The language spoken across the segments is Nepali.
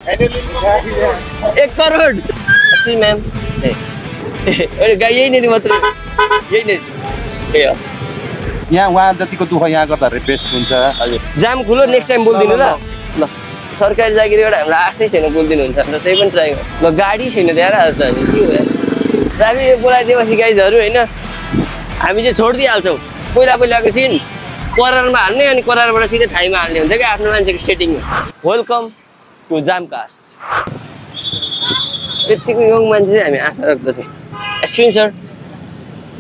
1 करोड सी मैम यही नहीं मात्र यही नहीं यहाँ उहाँ जतिको दुःख यहाँ गर्दा बेस्ट हुन्छ हजुर जाम खुलो नेक्स्ट टाइम बोल्दिनु ल ल सरकारी जागिर एउटा हाम्रो आशै छैन बोल्दिनु हुन्छ र त्यही पनि ट्राई गर्नु ल गाडी छैन त्यहाँ आज त अनि के हो यार ट्राफिक बोलाइदिएपछि गाइजहरू हैन हामी चाहिँ छोडिदिइहाल्छौँ पहिलाको सिन करारमा हाल्ने अनि करारबाट सिधै ठाईमा हाल्ने हुन्छ क्या आफ्नो मान्छेको सेटिङमा वेलकम टु जामकास्ट यतिको यङ मान्छे चाहिँ हामी आशा राख्दछौँ एक्सपिरियन्स सर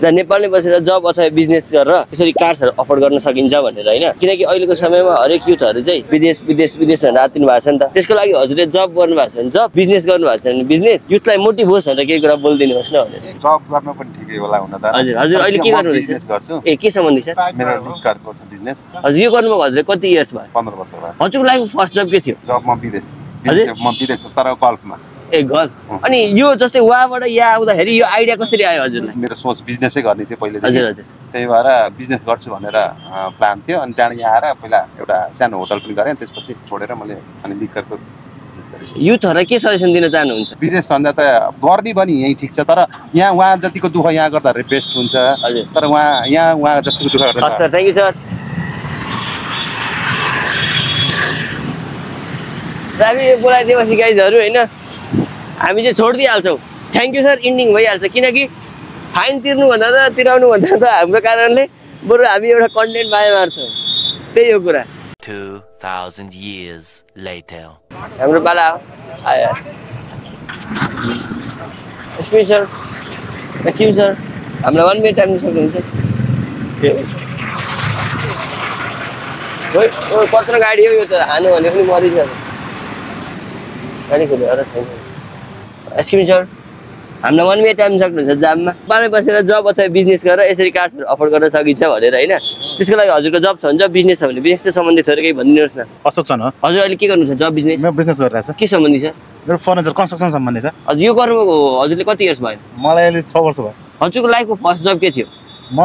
जहाँ नेपालमै बसेर जब अथवा बिजनेस गरेर यसरी कार्सहरू अफोर्ड गर्न सकिन्छ भनेर होइन किनकि अहिलेको समयमा हरेक युथहरू चाहिँ विदेश विदेश विदेश भनेर आत्तिनु भएको छ नि त त्यसको लागि हजुरले जब गर्नुभएको छ भने जब बिजनेस गर्नुभएको छ भने बिजनेस युथलाई मोटिभ होस् भनेर केही कुरा बोलिदिनुहोस् न भनेर जब गर्न पनि ठिकै होला हुन त हजुर हजुर अहिले के गर्नु बिजनेस गर्छु ए के सम्बन्धी सर मेरो लिङ्करको छ बिजनेस हजुर यो गर्नुभएको हजुरले कति इयर्स भयो 15 वर्ष भयो हजुरको लागि फर्स्ट जब के थियो जब म विदेश तर गल्फमा ए गल्फ अनि यो जस्तै वहाँबाट यहाँ आउँदाखेरि यो आइडिया कसरी आयो हजुरलाई मेरो सोच बिजनेसै गर्ने थियो पहिले हजुर हजुर त्यही भएर बिजनेस गर्छु भनेर प्लान थियो अनि त्यहाँबाट यहाँ आएर पहिला एउटा सानो होटल पनि गरेँ त्यसपछि छोडेर मैले अनि लिङ्करको युथहरूलाई के सजेसन दिन चाहनुहुन्छ बिजनेस भन्दा त गर्ने पनि यही ठिक छ तर यहाँ उहाँ जतिको दुःख यहाँ गर्दा बेस्ट हुन्छ तर उहाँ जतिको दुःख गर्दा sir thank you sir traffic बोलाइदिएपछि गाइजहरू होइन हामी चाहिँ छोडिदिइहाल्छौँ थ्याङ्क यू सर इन्डिङ भइहाल्छ किनकि फाइन तिर्नुभन्दा त तिराउनुभन्दा त हाम्रो कारणले बरु हामी एउटा कन्टेन्ट बायो मार्छौँ त्यही हो कुरा 2000 years later हाम्रो पाला आयो एक्सक्युज सर हामीलाई 1 मिनट टाइम सक्नुहुन्छ कत्रो गाडी हो यो त हानु भने पनि मरिन्छ गाडी खोल्यो अरू छैन एक्सक्युज सर हामीलाई 1 मिनट टाइम सक्नुहुन्छ जाममा बाह्रै बसेर जब अथवा बिजनेस गरेर यसरी कार्सहरू अफोर्ड गर्न सकिन्छ भनेर होइन त्यसको लागि हजुरको जब छ भने जब बिजनेस छ भने बिजनेससँग सम्बन्धित थोरै केही भनिदिनुहोस् न अशोक छ न हजुर अहिले के गर्नुहुन्छ जब बिजनेस म बिजनेस गरिरहेको छु के सम्बन्धी छ मेरो फर्निचर कन्स्ट्रक्सन सम्बन्धी छ हजुर यो गर्नुभएको हजुरले कति इयर्स भयो मलाई अहिले 6 वर्ष भयो हजुरको लाइफको फर्स्ट जब के थियो म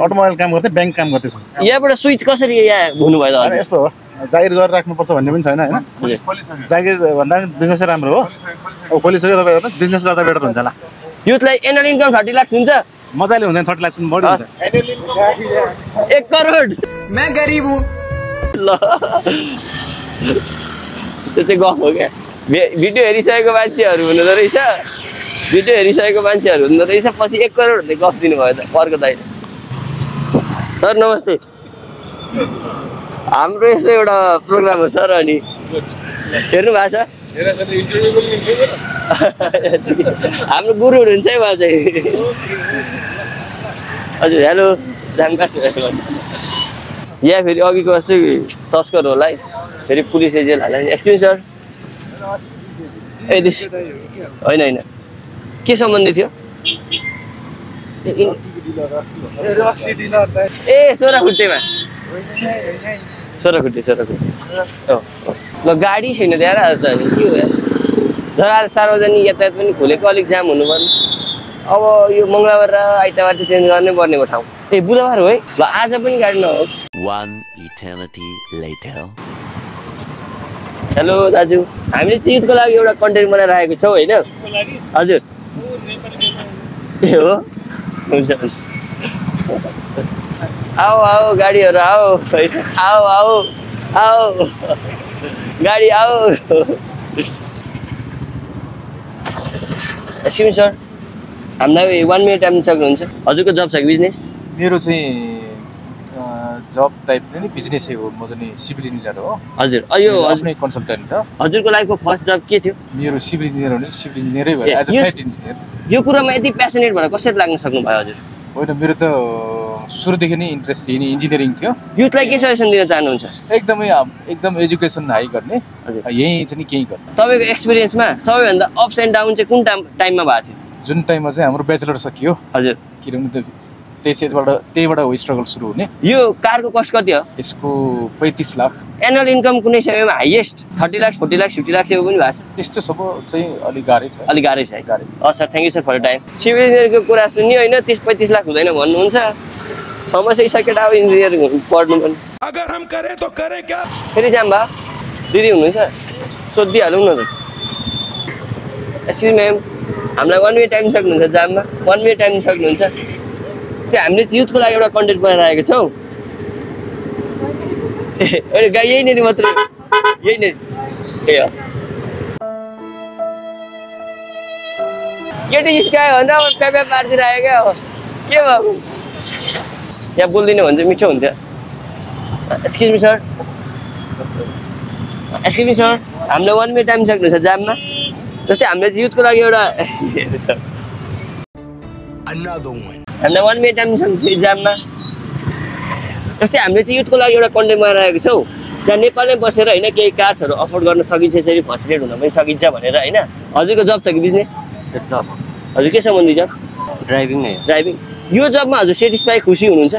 अटोमोबाइल काम गर्थेँ ब्याङ्क काम गर्थेँ यहाँबाट स्विच कसरी यहाँ हुनुभयो त हजुर यस्तो हो जागिर गरेर राख्नुपर्छ भन्ने पनि छैन होइन जागिर भन्दा पनि बिजनेसै राम्रो हो अब खोलिसक्यो तपाईँ हेर्नुहोस् बिजनेस गर्दा बेटर हुन्छ होला युथलाई एनुअल इन्कम 30 लाख हुन्छ मजाले हुँदैन 30 लाख बढी हुन्छ 1 करोड मैं गरीब हूँ ल त्यो चाहिँ गफ हो क्या भिडियो हेरिसकेको मान्छेहरू हुँदो रहेछ भिडियो हेरिसकेको मान्छेहरू हुँदो रहेछ पछि 1 करोड भन्दै गफ दिनुभयो त अर्को दाइले सर नमस्ते हाम्रो यस्तो एउटा प्रोग्राम हो सर अनि हेर्नु भएको छ हाम्रो गुरु हुनुहुन्छ है उहाँ चाहिँ हजुर हेलो जामकास्ट यहाँ फेरि अघिको जस्तै तस्कर होला है फेरि पुलिस एजेन्ट हाल्ला एक्सक्युज सर ए दिस होइन के सम्बन्धी थियो ए सोह्रखुट्टेमा सोह्रखुट्टे ल गाडी छैन त्यहाँ आज त अनि के हो यार तर आज सार्वजनिक यातायात पनि खोलेको अलिक जाम हुनु पर्ने अब यो मङ्गलबार र आइतबार चाहिँ चेन्ज गर्नै पर्ने ठाउँ ए बुधबार हो है ल आज पनि गाडी नहोस् 1 eternity later हेलो दाजु हामीले चाहिँ युथको लागि एउटा कन्टेन्ट बनाइरहेको छौँ होइन हजुर ए हो हुन्छ आओ गाडीहरू आओ गाडी आओ एक्सक्युज सर हामीलाई 1 मिनट टाइम सक्नुहुन्छ हजुरको जब छ कि बिजनेस मेरो चाहिँ जब टाइप नै बिजनेसै हो म चाहिँ सिभिल इन्जिनियर हो हजुर यो आफ्नै कन्सल्टेन्ट छ हजुरको लाइफको फर्स्ट जब के थियो मेरो सिभिल इन्जिनियर हो सिभिल इन्जिनियरै भयो एज अ साइट इन्जिनियर यो कुरामा यति प्यासनेट भएर कसरी लाग्न सक्नु भयो हजुर होइन मेरो त सुरुदेखि नै इन्ट्रेस्ट थियो नि इन्जिनियरिङ थियो युथलाई के सजेसन दिन चाहनुहुन्छ एकदम एजुकेसन हाई गर्ने यही चाहिँ केही गर्ने तपाईँको एक्सपिरियन्समा सबैभन्दा अप्स एन्ड डाउन चाहिँ कुन टाइममा भएको थियो जुन टाइममा चाहिँ हाम्रो ब्याचलर सकियो हजुर किनभने त्यहीबाट हो स्ट्रगल सुरु हुने यो कारको कस्ट कति हो यसको 35 लाख एनुअल इन्कम कुनै समयमा हाइएस्ट 30 लाख 40 लाख 50 लाख पनि भएको छ त्यस्तो सब चाहिँ अलिक गाह्रै छ है sir thank you sir for time civil इन्जिनियरको कुरा सुन्यो होइन 30-35 लाख हुँदैन भन्नुहुन्छ समस्या सकेट अब इन्जिनियर पढ्नु पनि अगर हम करें तो करें क्या फेरि जाम भयो दिदी हुनुहुन्छ सोधिहालौँ न त। एक्सक्युज म्याम, हामीलाई 1 मिनट टाइम सक्नुहुन्छ जाममा? 1 मिनट टाइम सक्नुहुन्छ? त्यो हामीले चाहिँ युथको लागि एउटा कन्टेन्ट बनाइरहेको छौँ। ए गाई यहीँनिर मात्रै, यहीँनिर। ए हो केटी जिस्कायो भने अब प्याप्या पार्तिर आयो क्या हो, के भयो? यहाँ बोल्दिनँ भने चाहिँ मिठो हुन्थ्यो। Excuse me sir, excuse me sir, हामीलाई 1 मिनट टाइम सक्नुहुन्छ जाममा? जस्तै हामीले चाहिँ युथको लागि एउटा हामीलाई 1 मिनट टाइम सक्नुहुन्छ जाममा? जस्तै हामीले चाहिँ युथको लागि एउटा कन्टेन्ट बनाइरहेको छौँ, जहाँ नेपालमै बसेर होइन केही कार्सहरू अफोर्ड गर्न सकिन्छ, यसरी फसिलेट हुन पनि सकिन्छ भनेर होइन। हजुरको जब छ कि बिजनेस? जब हजुर के सम्बन्धी जब? ड्राइभिङ नै ड्राइभिङ। यो जबमा हजुर सेटिस्फाई खुसी हुनुहुन्छ?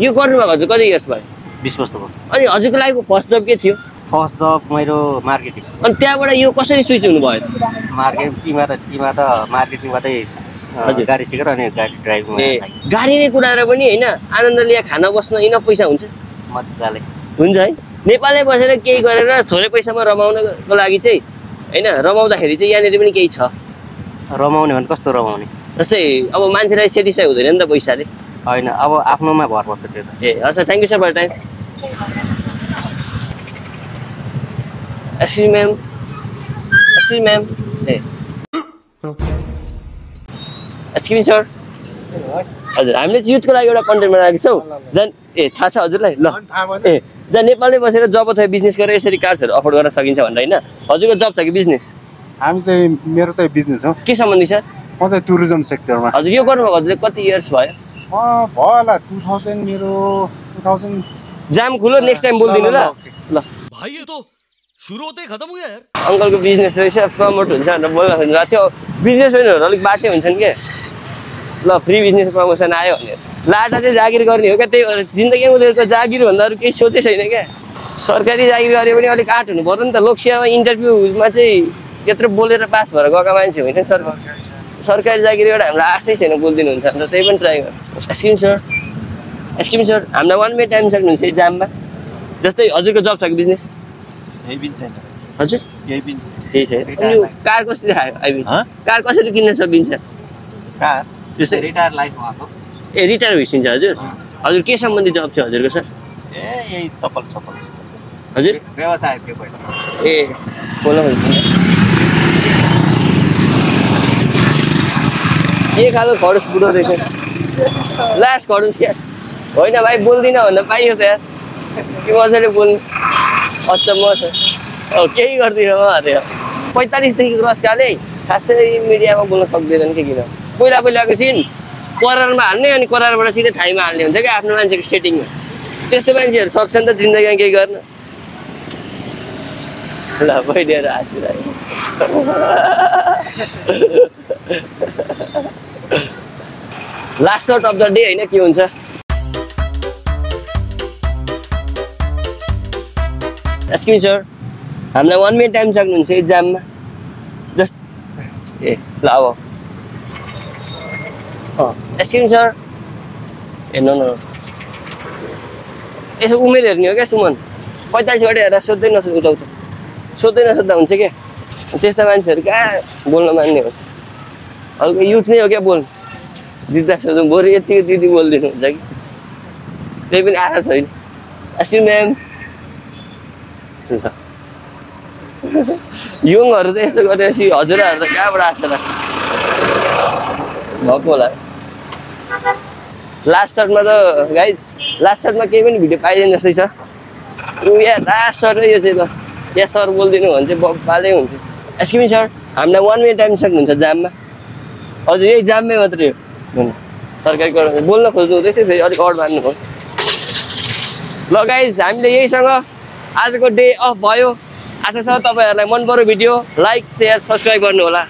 यो गर्नुभएको हजुर कति इयर्स भयो? 20 वर्ष भयो। अनि हजुरको लाइफको फर्स्ट जब के थियो? फर्स्ट जब मेरो मार्केटिङ। अनि त्यहाँबाट यो कसरी स्विच हुनुभयो त? टीमा त मार्केटिङबाटै गाडी सिकेर अनि गाडी ड्राइभिङ गाडी नै कुदाएर पनि होइन आनन्द लिएर खान बस्न इनफ पैसा हुन्छ? मजाले हुन्छ है। नेपालमै बसेर केही गरेर थोरै पैसामा रमाउनको लागि चाहिँ होइन, रमाउँदाखेरि चाहिँ यहाँनिर पनि केही छ। रमाउने भने कस्तो रमाउने? जस्तै अब मान्छेलाई सेटिस्फाई हुँदैन नि त पैसाले। होइन, अब आफ्नोमा भर पर्छ त्यो त। ए हस्, thank you sir for time. Excuse ma'am, excuse ma'am, ए एक्सक्युज सर। हजुर हामीले चाहिँ युथको लागि एउटा कन्टेन्ट बनाएको छौँ, जहाँ थाहा छ हजुरलाई? ल ए जहाँ नेपालमै बसेर जब अथवा बिजनेस गरेर यसरी कार्सहरू अफोर्ड गर्न सकिन्छ भनेर होइन। हजुरको जब छ कि बिजनेस? हामी चाहिँ मेरो चाहिँ बिजनेस हो। के सम्बन्धी सर? म चाहिँ टुरिज्म सेक्टरमा। हजुर यो गर्नुभएको हजुरले कति इयर्स भयो? भयो होला 2000 मेरो 2000। जाम खुलो, नेक्स्ट टाइम बोलिदिनु ल। ल भाइ यो त सुरु होतै खतम हो गया यार। अङ्कलको बिजनेस रहेछ, प्रमोट हुन्छ भनेर बोल्न खोज्नुभएको थियो। बिजनेसम्यानहरू अलिक बाटै हुन्छन् क्या। ल फ्री बिजनेस प्रमोसन आयो भनेर लाटा चाहिँ जागिर गर्ने हो क्या। त्यही भएर जिन्दगीमा उनीहरूको जागिर भन्दा अरू केही सोचै छैन क्या। सरकारी जागिर गरे पनि अलिक आँट हुनु पर्यो नि त। लोकसेवामा इन्टरभ्यूमा चाहिँ यत्रो बोलेर पास भएर गएका मान्छे होइन सर। सरकारी जागिरबाट हामीलाई आशै छैन बोलिदिनुहुन्छ भने त त्यही पनि ट्राई गर्नु। एक्सक्युज सर, एक्सक्युज सर, हामीलाई 1 मिनट टाइम सक्नुहुन्छ है जाममा? जस्तै हजुरको जब छ कि बिजनेस? यही बिन छैन हजुर यही बिन त्यही छ। अनि यो कार कसरी आयो? आई कार कसरी किन्न सकिन्छ? कार जस्तै रिटायर लाइफ भएको। ए रिटायर भइसकिन्छ हजुर? हजुर के सम्बन्धी जब थियो हजुरको सर? ए यही चप्पल हजुर व्यवसाय थियो पहिला। ए बोल्न खोज्नु के खालको खडुस बुढो रहेछ? लास्ट खडुस क्या होइन भाइ, बोल्दिनँ भन्न पाइयो त यार। के मजाले बोल्नु, अचम्म छ। केही गर्दिनँ म अरे। 45देखि क्रस काले खासै मिडियामा बोल्न सक्दैनन् कि किन? पहिलाको सिन करारमा हाल्ने अनि करारबाट सिधै थाइमा हाल्ने हुन्छ क्या आफ्नो मान्छेको सेटिङमा। त्यस्तो मान्छेहरू सक्छन् त जिन्दगीमा केही गर्न। ल भइदिएर हाँसिरहेको last short of the day होइन के हुन्छ? एक्सक्युज सर, हामीलाई 1 मिनट टाइम सक्नुहुन्छ एक्जाममा? जस्ट ए ल अब एक्सक्युज सर। ए नो यसो उमेर हेर्ने हो क्या सुमन। 45बाट हेरेर सोध्दै नसोध उता सोध्दै नसोद्धा हुन्छ क्या। त्यस्ता मान्छेहरू कहाँ बोल्न मान्ने हो? हल्का युथ नै हो क्या बोल्नु। जित्दा सोधौँ बरु यतिको दिदी बोलिदिनु हुन्छ कि त्यही पनि आशा छैन। Excuse ma'am. यङहरू चाहिँ यस्तो गरेपछि हजुरहरू त कहाँबाट आएको र भएको होला। लास्ट सर्टमा त गाइज लास्ट सर्टमा केही पनि भिडियो पाइँदैन जस्तै छ। यहाँ लास्ट सर्ट यो चाहिँ ल यहाँ सर बोलिदिनु भने चाहिँ बब्बालै हुन्छ। एक्सक्युज सर, हामीलाई 1 मिनट टाइम सक्नुहुन्छ जाममा? हजुर यही जाममै मात्रै हो। सरकारी कर्मचारी बोल्न खोज्नु हुँदै थियो, फेरि अलिक अड मान्नु भयो। ल गाइज हामीले यहीसँग आजको डे अफ भयो। आशा छ तपाईँहरूलाई मन पर्यो भिडियो। लाइक, सेयर, सब्सक्राइब गर्नु होला।